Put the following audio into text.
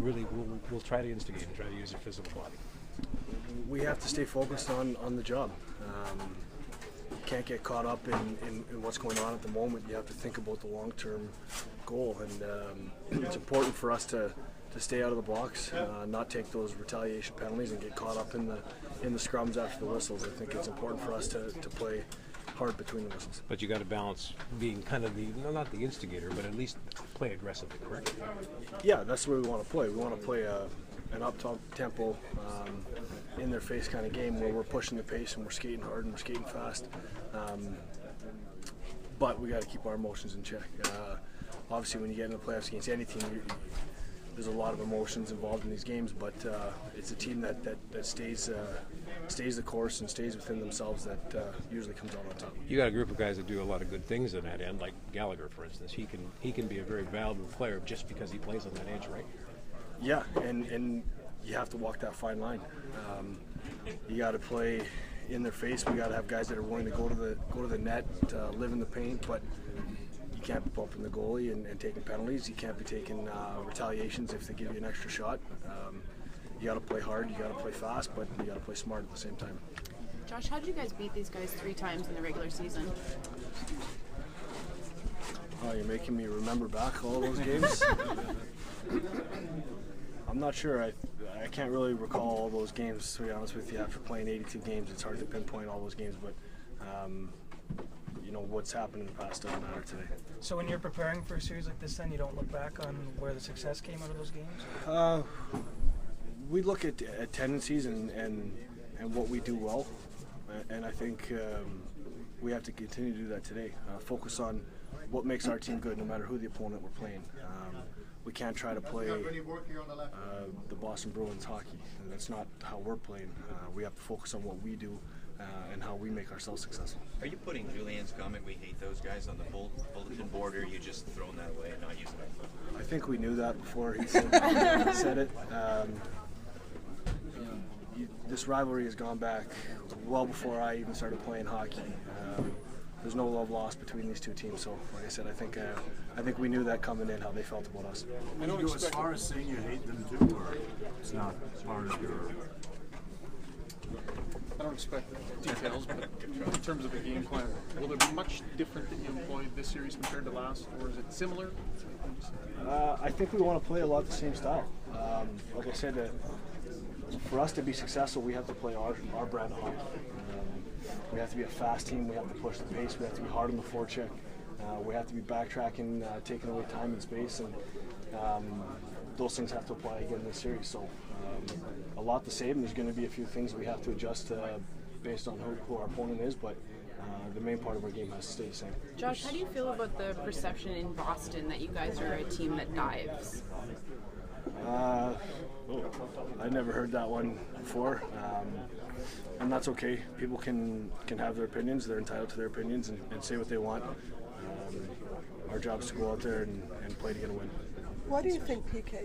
really will try to instigate and try to use their physical body. We have to stay focused on the job. You can't get caught up in what's going on at the moment. You have to think about the long-term goal, and it's important for us to stay out of the box, not take those retaliation penalties, and get caught up in the scrums after the whistles. I think it's important for us to play hard between the whistles. But you got to balance being kind of not the instigator, but at least play aggressively, correct? Yeah, that's the way we want to play. We want to play an up-tempo, in-their-face kind of game where we're pushing the pace and we're skating hard and we're skating fast. But we got to keep our emotions in check. Obviously, when you get into the playoffs against any team, there's a lot of emotions involved in these games, but it's a team that stays the course and stays within themselves that usually comes out on top. You got a group of guys that do a lot of good things on that end, like Gallagher, for instance. He can be a very valuable player just because he plays on that edge, right? Yeah, and you have to walk that fine line. You got to play in their face. We got to have guys that are willing to go to the net, live in the paint, but you can't be bumping the goalie and taking penalties. You can't be taking retaliations if they give you an extra shot. You got to play hard, you got to play fast, but you got to play smart at the same time. Josh, how did you guys beat these guys 3 times in the regular season? Oh, you're making me remember back all those games. I'm not sure. I can't really recall all those games, to be honest with you. After playing 82 games, it's hard to pinpoint all those games, but what's happened in the past doesn't matter today. So when you're preparing for a series like this, then you don't look back on where the success came out of those games? We look at tendencies and what we do well, and I think we have to continue to do that today. Focus on what makes our team good, no matter who the opponent we're playing. We can't try to play the Boston Bruins hockey. That's not how we're playing. We have to focus on what we do and how we make ourselves successful. Are you putting Julien's comment, "We hate those guys," on the bulletin board, or are you just throwing that away and not using it? I think we knew that before he said it. This rivalry has gone back well before I even started playing hockey. There's no love lost between these two teams, so like I said, I think we knew that coming in, how they felt about us. I don't go as far as saying you hate them too, or it's not part of your... I don't expect details, but in terms of the game plan, will there be much different that you employed this series compared to last, or is it similar? I think we want to play a lot the same style. Like I said, for us to be successful, we have to play our brand of hockey. We have to be a fast team. We have to push the pace. We have to be hard on the forecheck. We have to be backtracking, taking away time and space, and those things have to apply again in this series. So a lot the same. There's going to be a few things we have to adjust based on who our opponent is, but the main part of our game has to stay the same. Josh, how do you feel about the perception in Boston that you guys are a team that dives? I never heard that one before, and that's okay. People can have their opinions. They're entitled to their opinions and say what they want. Our job is to go out there and play to get a win. Why do you think PK